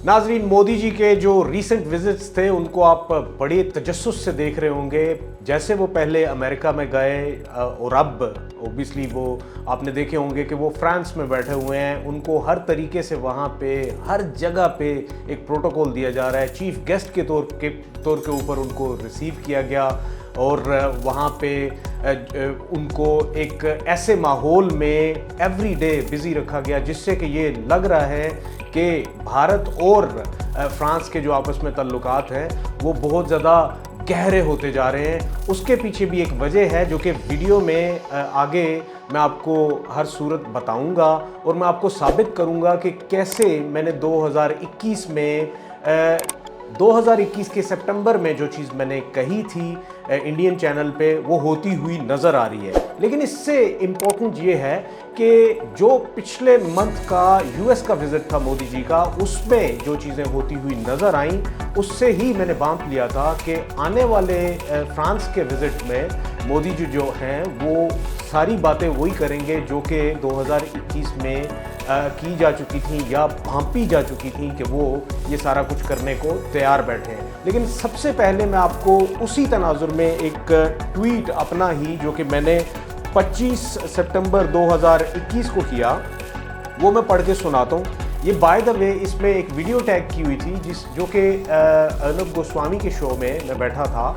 नाजरीन, मोदी जी के जो रीसेंट विजिट्स थे उनको आप बड़े तजस्सुस से देख रहे होंगे। जैसे वो पहले अमेरिका में गए और अब ओबियसली वो आपने देखे होंगे कि वो फ्रांस में बैठे हुए हैं। उनको हर तरीके से वहाँ पे हर जगह पे एक प्रोटोकॉल दिया जा रहा है। चीफ गेस्ट के तौर के ऊपर उनको रिसीव किया गया और वहाँ पे उनको एक ऐसे माहौल में एवरी डे बिज़ी रखा गया जिससे कि ये लग रहा है कि भारत और फ्रांस के जो आपस में ताल्लुकात हैं वो बहुत ज़्यादा गहरे होते जा रहे हैं। उसके पीछे भी एक वजह है जो कि वीडियो में आगे मैं आपको हर सूरत बताऊंगा और मैं आपको साबित करूंगा कि कैसे मैंने 2021 में 2021 के सितंबर में जो चीज़ मैंने कही थी इंडियन चैनल पे वो होती हुई नज़र आ रही है। लेकिन इससे इम्पोर्टेंट ये है कि जो पिछले मंथ का यूएस का विज़िट था मोदी जी का, उसमें जो चीज़ें होती हुई नज़र आईं उससे ही मैंने बांध लिया था कि आने वाले फ्रांस के विज़िट में मोदी जी जो हैं वो सारी बातें वही करेंगे जो कि 2021 में की जा चुकी थी या भांपी जा चुकी थी कि वो ये सारा कुछ करने को तैयार बैठे हैं। लेकिन सबसे पहले मैं आपको उसी तनाजुर में एक ट्वीट अपना ही जो कि मैंने 25 सितंबर 2021 को किया वो मैं पढ़ के सुनाता हूँ। ये बाय द वे इसमें एक वीडियो टैग की हुई थी जो कि अर्नब गोस्वामी के शो में मैं बैठा था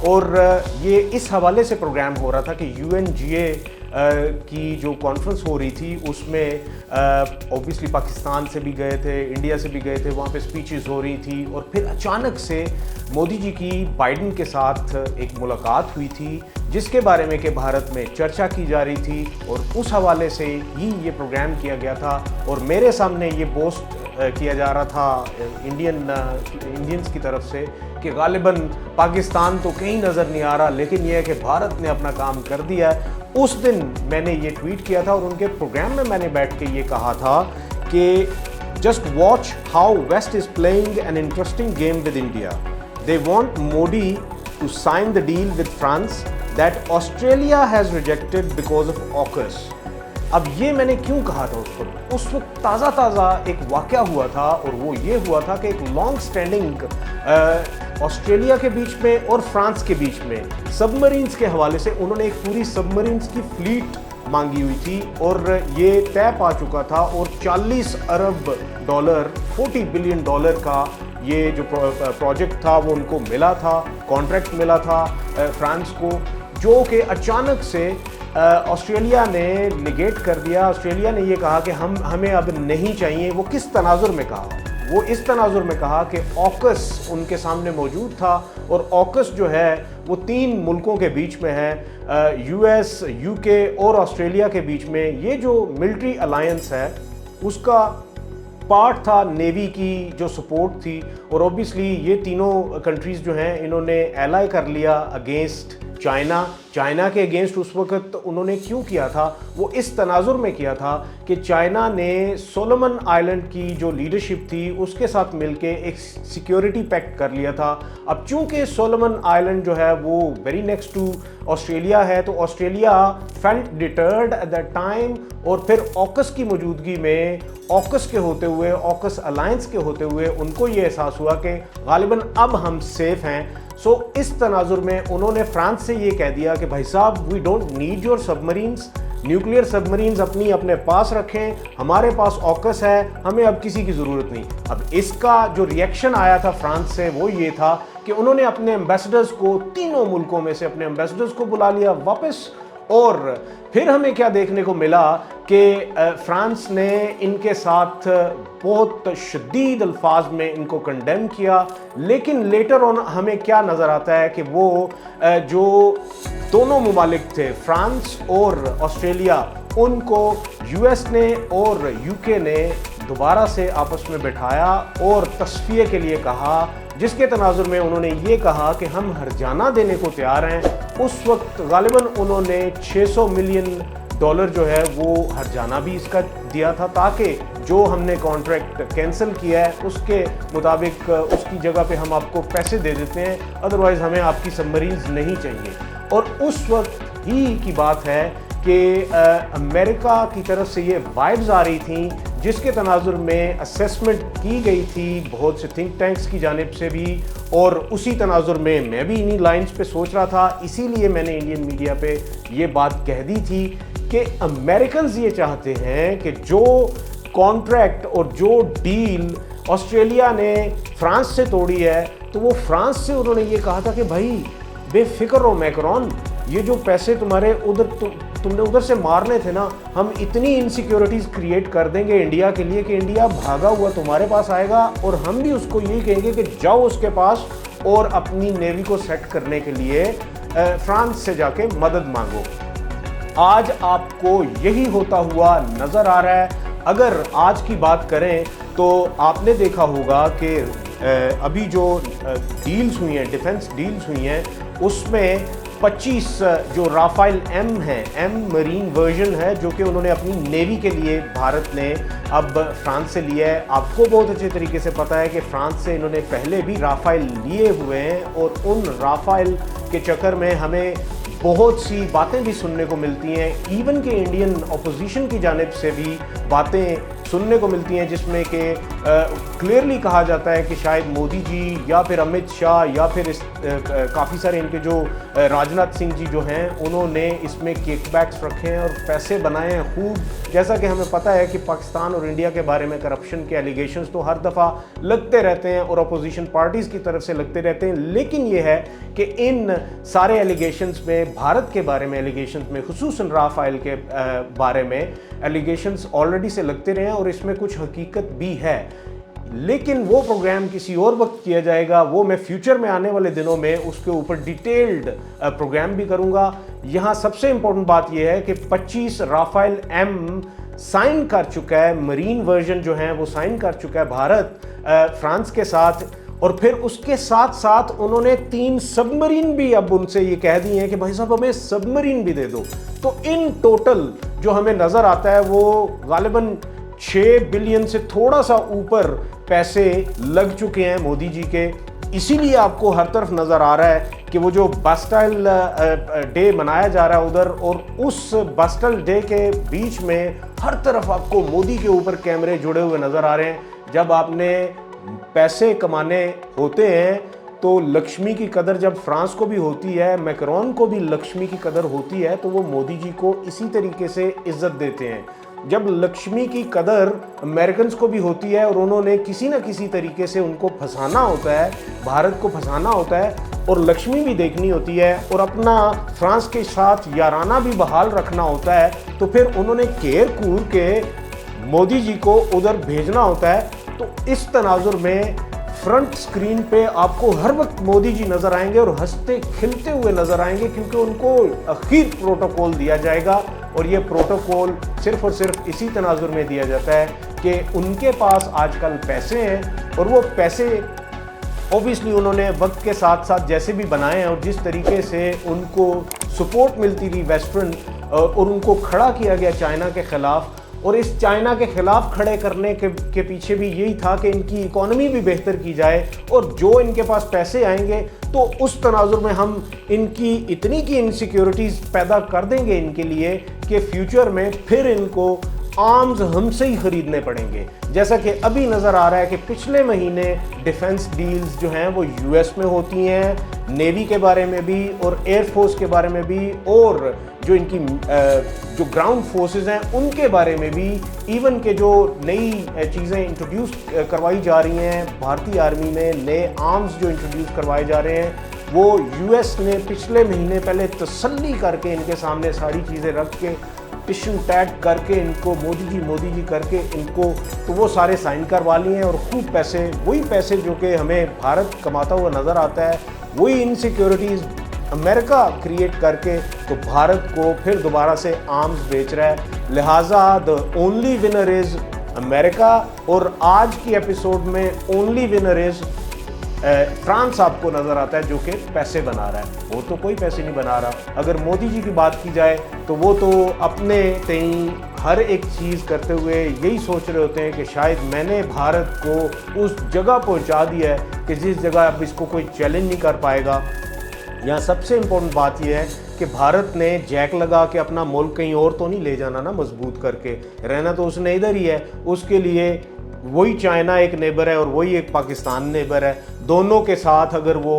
और ये इस हवाले से प्रोग्राम हो रहा था कि UNGA की जो कॉन्फ्रेंस हो रही थी उसमें ऑब्वियसली पाकिस्तान से भी गए थे, इंडिया से भी गए थे, वहाँ पे स्पीचेस हो रही थी और फिर अचानक से मोदी जी की बाइडेन के साथ एक मुलाकात हुई थी जिसके बारे में कि भारत में चर्चा की जा रही थी और उस हवाले से ही ये प्रोग्राम किया गया था और मेरे सामने ये बोस्ट किया जा रहा था इंडियंस की तरफ से कि गालिबन पाकिस्तान तो कहीं नज़र नहीं आ रहा, लेकिन यह है कि भारत ने अपना काम कर दिया है। उस दिन मैंने ये ट्वीट किया था और उनके प्रोग्राम में मैंने बैठ के ये कहा था कि just watch how west is playing an interesting game with India. They want Modi to sign the deal with France that Australia has rejected because of AUKUS. अब ये मैंने क्यों कहा था उस वक्त ताज़ा एक वाक़या हुआ था और वो ये हुआ था कि एक लॉन्ग स्टैंडिंग ऑस्ट्रेलिया के बीच में और फ्रांस के बीच में सबमरीन्स के हवाले से उन्होंने एक पूरी सबमरीन्स की फ्लीट मांगी हुई थी और ये तय पा चुका था और $40 अरब 40 बिलियन डॉलर का ये जो प्रोजेक्ट था वो उनको मिला था, कॉन्ट्रैक्ट मिला था फ्रांस को, जो कि अचानक से ऑस्ट्रेलिया ने निगेट कर दिया। ऑस्ट्रेलिया ने ये कहा कि हमें अब नहीं चाहिए। वो किस तनाजुर में कहा? वो इस तनाजुर में कहा कि ऑकस उनके सामने मौजूद था और ऑकस जो है वो 3 मुल्कों के बीच में है, US, UK और ऑस्ट्रेलिया के बीच में। ये जो मिलिट्री अलायंस है उसका पार्ट था नेवी की जो सपोर्ट थी और ऑब्वियसली ये तीनों कंट्रीज़ जो हैं इन्होंने एलाई कर लिया अगेंस्ट चाइना के अगेंस्ट। उस वक्त उन्होंने क्यों किया था? वो इस तनाजुर में किया था कि चाइना ने सोलोमन आइलैंड की जो लीडरशिप थी उसके साथ मिलके एक सिक्योरिटी पैक्ट कर लिया था। अब चूंकि सोलोमन आइलैंड जो है वो वेरी नेक्स्ट टू ऑस्ट्रेलिया है तो Australia felt deterred at that time और फिर ऑकस की मौजूदगी में ऑकस के होते हुए, ऑकस अलायंस के होते हुए उनको ये एहसास हुआ कि गालिबन अब हम सेफ हैं। सो इस तनाजुर में उन्होंने फ्रांस से ये कह दिया कि भाई साहब we don't need your submarines, nuclear submarines अपने पास रखें, हमारे पास ऑकस है, हमें अब किसी की ज़रूरत नहीं। अब इसका जो रिएक्शन आया था फ्रांस से वो ये था कि उन्होंने अपने एम्बेसडर्स को, तीनों मुल्कों में से अपने एम्बेसडर्स को बुला लिया वापस और फिर हमें क्या देखने को मिला कि फ्रांस ने इनके साथ बहुत शदीद अल्फाज में इनको कंडेम किया। लेकिन लेटर ऑन हमें क्या नज़र आता है कि वो जो दोनों मुमालिक थे फ्रांस और ऑस्ट्रेलिया, उनको US ने और UK ने दोबारा से आपस में बिठाया और तस्फिये के लिए कहा, जिसके तनाजुर में उन्होंने ये कहा कि हम हरजाना देने को तैयार हैं। उस वक्त गालिबन उन्होंने $600 मिलियन जो है वो हरजाना भी इसका दिया था ताकि जो हमने कॉन्ट्रैक्ट कैंसिल किया है उसके मुताबिक उसकी जगह पे हम आपको पैसे दे देते हैं, अदरवाइज़ हमें आपकी सबमरीन्स नहीं चाहिए। और उस वक्त ही की बात है कि अमेरिका की तरफ से ये वाइब्स आ रही थी, जिसके तनाजुर में असेसमेंट की गई थी बहुत से थिंक टैंक्स की जानिब से भी, और उसी तनाजुर में मैं भी इन्हीं लाइंस पे सोच रहा था। इसीलिए मैंने इंडियन मीडिया पे ये बात कह दी थी कि अमेरिकन्स ये चाहते हैं कि जो कॉन्ट्रैक्ट और जो डील ऑस्ट्रेलिया ने फ्रांस से तोड़ी है, तो वो फ्रांस से उन्होंने ये कहा था कि भाई बेफिक्र रहो मैक्रोन, ये जो पैसे तुम्हारे तुमने उधर से मारने थे ना, हम इतनी इनसिक्योरिटीज़ क्रिएट कर देंगे इंडिया के लिए कि इंडिया भागा हुआ तुम्हारे पास आएगा, और हम भी उसको यही कहेंगे कि जाओ उसके पास और अपनी नेवी को सेट करने के लिए फ्रांस से जाके मदद मांगो। आज आपको यही होता हुआ नज़र आ रहा है। अगर आज की बात करें तो आपने देखा होगा कि अभी जो डील्स हुई हैं, डिफेंस डील्स हुई हैं, उसमें 25 जो राफेल एम है, एम मरीन वर्जन है, जो कि उन्होंने अपनी नेवी के लिए भारत ने अब फ्रांस से लिया है। आपको बहुत अच्छे तरीके से पता है कि फ्रांस से इन्होंने पहले भी राफेल लिए हुए हैं, और उन राफेल के चक्कर में हमें बहुत सी बातें भी सुनने को मिलती हैं, इवन के इंडियन अपोजिशन की जानिब से भी बातें सुनने को मिलती हैं, जिसमें कि क्लियरली कहा जाता है कि शायद मोदी जी या फिर अमित शाह या फिर काफ़ी सारे इनके जो राजनाथ सिंह जी जो हैं, उन्होंने इसमें किकबैक्स रखे हैं और पैसे बनाए हैं खूब। जैसा कि हमें पता है कि पाकिस्तान और इंडिया के बारे में करप्शन के एलिगेशंस तो हर दफ़ा लगते रहते हैं और अपोजिशन पार्टीज़ की तरफ से लगते रहते हैं, लेकिन ये है कि इन सारे एलिगेशंस में भारत के बारे में एलिगेशंस में, खुसूसन राफेल के बारे में एलिगेशंस ऑलरेडी से लगते रहे हैं, और इसमें कुछ हकीकत भी है। लेकिन वो प्रोग्राम किसी और वक्त किया जाएगा, वो मैं फ्यूचर में आने वाले दिनों में उसके ऊपर डिटेल्ड प्रोग्राम भी करूंगा। यहाँ सबसे इम्पोर्टेंट बात यह है कि 25 राफेल एम साइन कर चुका है, मरीन वर्जन जो है वो साइन कर चुका है भारत फ्रांस के साथ, और फिर उसके साथ साथ उन्होंने 3 सबमरीन भी अब उनसे ये कह दिए हैं कि भाई साहब हमें सबमरीन भी दे दो। तो इन टोटल जो हमें नज़र आता है वो गालिबन 6 बिलियन से थोड़ा सा ऊपर पैसे लग चुके हैं मोदी जी के। इसीलिए आपको हर तरफ नज़र आ रहा है कि वो जो बास्टाइल डे मनाया जा रहा है उधर, और उस बास्टाइल डे के बीच में हर तरफ आपको मोदी के ऊपर कैमरे जुड़े हुए नज़र आ रहे हैं। जब आपने पैसे कमाने होते हैं तो लक्ष्मी की कदर जब फ्रांस को भी होती है, मैक्रोन को भी लक्ष्मी की कदर होती है, तो वो मोदी जी को इसी तरीके से इज्जत देते हैं। जब लक्ष्मी की कदर अमेरिकन्स को भी होती है और उन्होंने किसी न किसी तरीके से उनको फंसाना होता है, भारत को फंसाना होता है, और लक्ष्मी भी देखनी होती है, और अपना फ्रांस के साथ याराना भी बहाल रखना होता है, तो फिर उन्होंने केर कूर के मोदी जी को उधर भेजना होता है। तो इस तनाजुर में फ्रंट स्क्रीन पे आपको हर वक्त मोदी जी नजर आएंगे और हंसते खिलते हुए नजर आएंगे, क्योंकि उनको अखीर प्रोटोकॉल दिया जाएगा, और ये प्रोटोकॉल सिर्फ और सिर्फ इसी तनाजुर में दिया जाता है कि उनके पास आजकल पैसे हैं, और वो पैसे ऑब्वियसली उन्होंने वक्त के साथ साथ जैसे भी बनाए हैं, और जिस तरीके से उनको सपोर्ट मिलती थी वेस्टर्न, और उनको खड़ा किया गया चाइना के ख़िलाफ़, और इस चाइना के ख़िलाफ़ खड़े करने के पीछे भी यही था कि इनकी इकोनॉमी भी बेहतर की जाए, और जो इनके पास पैसे आएंगे तो उस तनाजुर में हम इनकी इतनी की इनसिक्योरिटीज़ पैदा कर देंगे इनके लिए कि फ्यूचर में फिर इनको आर्म्स हमसे ही ख़रीदने पड़ेंगे। जैसा कि अभी नज़र आ रहा है कि पिछले महीने डिफेंस डील्स जो हैं वो यूएस में होती हैं, नेवी के बारे में भी और एयरफोर्स के बारे में भी, और जो इनकी जो ग्राउंड फोर्सेस हैं उनके बारे में भी, इवन के जो नई चीज़ें इंट्रोड्यूस करवाई जा रही हैं भारतीय आर्मी में, नए आर्म्स जो इंट्रोड्यूस करवाए जा रहे हैं, वो यूएस ने पिछले महीने पहले तसल्ली करके इनके सामने सारी चीज़ें रख के टिश्यू टैग करके इनको मोदी जी करके इनको, तो वो सारे साइन करवा लिए हैं, और खूब पैसे, वही पैसे जो कि हमें भारत कमाता हुआ नज़र आता है, वही इनसिक्योरिटीज़ अमेरिका क्रिएट करके तो भारत को फिर दोबारा से आर्म्स बेच रहा है। लिहाजा the only winner is America, और आज की एपिसोड में ओनली विनर इज़ फ्रांस आपको नज़र आता है, जो कि पैसे बना रहा है। वो तो कोई पैसे नहीं बना रहा। अगर मोदी जी की बात की जाए तो वो तो अपने तई हर एक चीज़ करते हुए यही सोच रहे होते हैं कि शायद मैंने भारत को उस जगह पहुंचा दिया है कि जिस जगह अब इसको कोई चैलेंज नहीं कर पाएगा। यहाँ सबसे इम्पोर्टेंट बात यह है कि भारत ने जैक लगा के अपना मुल्क कहीं और तो नहीं ले जाना ना, मजबूत करके रहना तो उसने इधर ही है। उसके लिए वही चाइना एक नेबर है और वही एक पाकिस्तान नेबर है। दोनों के साथ अगर वो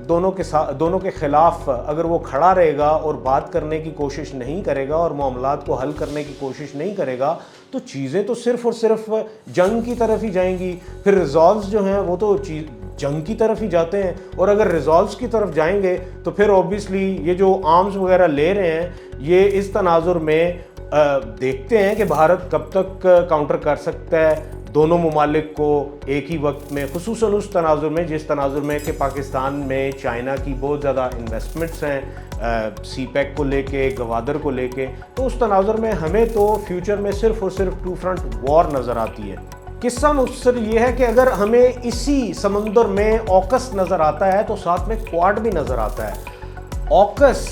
दोनों के खिलाफ अगर वो खड़ा रहेगा और बात करने की कोशिश नहीं करेगा और मामलात को हल करने की कोशिश नहीं करेगा तो चीज़ें तो सिर्फ़ और सिर्फ जंग की तरफ ही जाएंगी। फिर रिजॉल्व्स जो हैं वो तो जंग की तरफ ही जाते हैं, और अगर रिजॉल्व्स की तरफ जाएंगे तो फिर ऑब्वियसली ये जो आर्म्स वगैरह ले रहे हैं ये इस तनाजुर में देखते हैं कि भारत कब तक काउंटर कर सकता है दोनों ममालिक को एक ही वक्त में, खुसूसन उस तनाजुर में जिस तनाजुर में कि पाकिस्तान में चाइना की बहुत ज़्यादा इन्वेस्टमेंट्स हैं सीपैक को लेके, गवादर को लेके। तो उस तनाजुर में हमें तो फ्यूचर में सिर्फ और सिर्फ टू फ्रंट वॉर नज़र आती है। किस्सा मुख्तसर ये है कि अगर हमें इसी समंदर में ऑकस नज़र आता है तो साथ में क्वाड भी नज़र आता है। ऑकस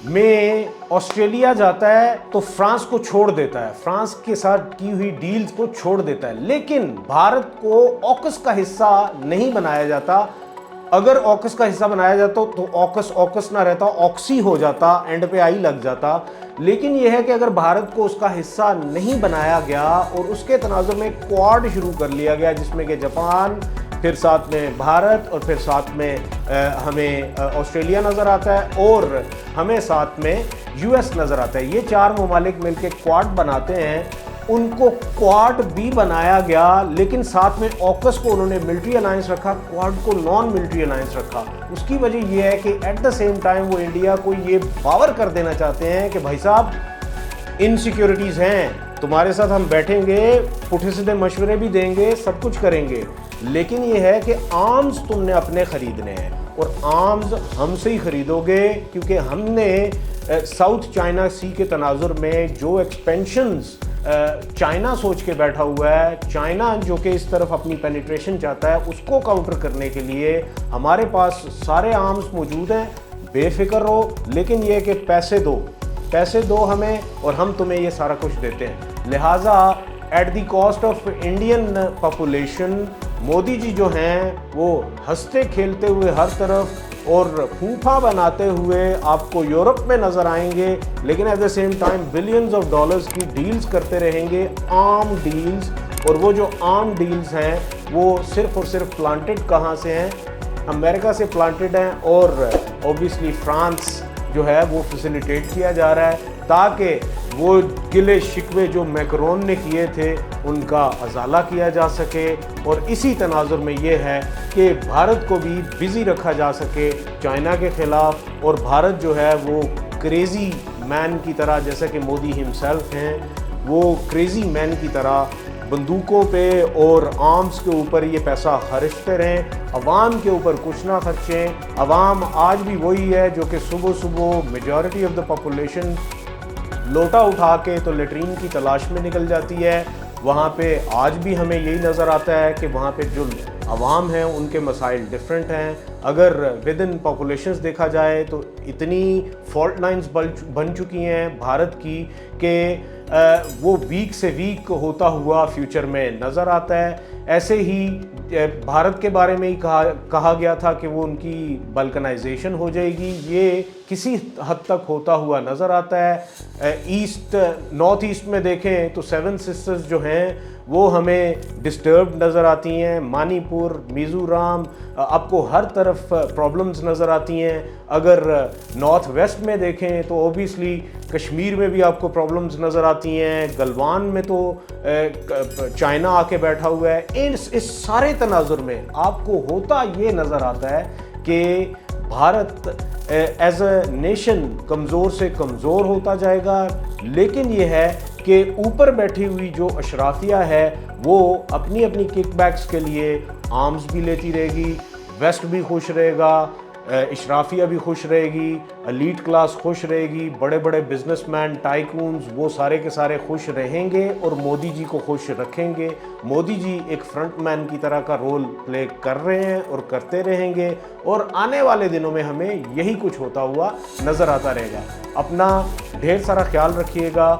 में ऑस्ट्रेलिया जाता है तो फ्रांस को छोड़ देता है, फ्रांस के साथ की हुई डील्स को छोड़ देता है, लेकिन भारत को ऑकस का हिस्सा नहीं बनाया जाता। अगर ऑकस का हिस्सा बनाया जाता तो ऑकस ना रहता, ऑक्सी हो जाता, एंड पे आई लग जाता। लेकिन यह है कि अगर भारत को उसका हिस्सा नहीं बनाया गया और उसके तनाजुर में क्वाड शुरू कर लिया गया जिसमें कि जापान, फिर साथ में भारत और फिर साथ में हमें ऑस्ट्रेलिया नज़र आता है और हमें साथ में यूएस नज़र आता है। ये चार ममालिक मिलकर क्वाड बनाते हैं। उनको क्वाड भी बनाया गया लेकिन साथ में ऑकस को उन्होंने मिलिट्री अलायंस रखा, क्वाड को नॉन मिलिट्री अलायंस रखा। उसकी वजह यह है कि एट द सेम टाइम वो इंडिया को ये बावर कर देना चाहते हैं कि भाई साहब इनसिक्योरिटीज़ हैं, तुम्हारे साथ हम बैठेंगे, पुठे सीधे मशवरे भी देंगे, सब कुछ करेंगे, लेकिन ये है कि आर्म्स तुमने अपने ख़रीदने हैं और आर्म्स हमसे ही ख़रीदोगे क्योंकि हमने साउथ चाइना सी के तनाजुर में जो एक्सपेंशंस चाइना सोच के बैठा हुआ है, चाइना जो कि इस तरफ अपनी पेनिट्रेशन चाहता है, उसको काउंटर करने के लिए हमारे पास सारे आर्म्स मौजूद हैं। बेफिक्र रहो, लेकिन ये कि पैसे दो हमें और हम तुम्हें ये सारा कुछ देते हैं। लिहाजा at the cost of Indian population Modi ji जो हैं वो हंसते खेलते हुए हर तरफ और फूफा बनाते हुए आपको यूरोप में नज़र आएंगे, लेकिन at the same time billions of dollars की डील्स करते रहेंगे, आर्म डील्स। और वो जो आर्म डील्स हैं वो सिर्फ और सिर्फ प्लांटेड कहाँ से हैं? अमेरिका से प्लांटेड हैं और ऑब्वियसली फ्रांस जो है वो फैसिलिटेट किया जा रहा है ताकि वो गिले शिकवे जो मैक्रोन ने किए थे उनका अजाला किया जा सके। और इसी तनाजुर में ये है कि भारत को भी बिज़ी रखा जा सके चाइना के ख़िलाफ़, और भारत जो है वो क्रेज़ी मैन की तरह, जैसा कि मोदी हिमसेल्फ हैं, वो क्रेज़ी मैन की तरह बंदूकों पे और आर्म्स के ऊपर ये पैसा खर्चते रहें, अवाम के ऊपर कुछ ना खर्चें। अवाम आज भी वही है जो कि सुबह सुबह मेजॉरिटी ऑफ द पॉपुलेशन लोटा उठा के तो लेटरीन की तलाश में निकल जाती है। वहाँ पे आज भी हमें यही नज़र आता है कि वहाँ पे जो अवाम हैं उनके मसाइल डिफरेंट हैं। अगर विद इन पॉपुलेशंस देखा जाए तो इतनी फॉल्ट लाइंस बन चुकी हैं भारत की कि वो वीक से वीक होता हुआ फ्यूचर में नज़र आता है। ऐसे ही भारत के बारे में ही कहा गया था कि वो उनकी बल्कनाइजेशन हो जाएगी, ये किसी हद तक होता हुआ नज़र आता है। नॉर्थ ईस्ट में देखें तो सेवन सिस्टर्स जो हैं वो हमें डिस्टर्ब नज़र आती हैं, मणिपुर, मिज़ोरम, आपको हर तरफ प्रॉब्लम्स नज़र आती हैं। अगर नॉर्थ वेस्ट में देखें तो ओबियसली कश्मीर में भी आपको प्रॉब्लम्स नज़र आती हैं, गलवान में तो चाइना आके बैठा हुआ है। इस सारे तनाजुर में आपको होता ये नज़र आता है कि भारत एज अ नेशन कमज़ोर से कमज़ोर होता जाएगा, लेकिन ये है कि ऊपर बैठी हुई जो अशराफिया है वो अपनी अपनी किकबैक्स के लिए आर्म्स भी लेती रहेगी, वेस्ट भी खुश रहेगा, इशराफिया भी खुश रहेगी, एलीट क्लास खुश रहेगी, बड़े बड़े बिजनेसमैन, टाइकून्स, वो सारे के सारे खुश रहेंगे और मोदी जी को खुश रखेंगे। मोदी जी एक फ्रंटमैन की तरह का रोल प्ले कर रहे हैं और करते रहेंगे और आने वाले दिनों में हमें यही कुछ होता हुआ नज़र आता रहेगा। अपना ढेर सारा ख्याल रखिएगा।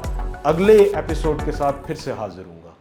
अगले एपिसोड के साथ फिर से हाजिर हूँ।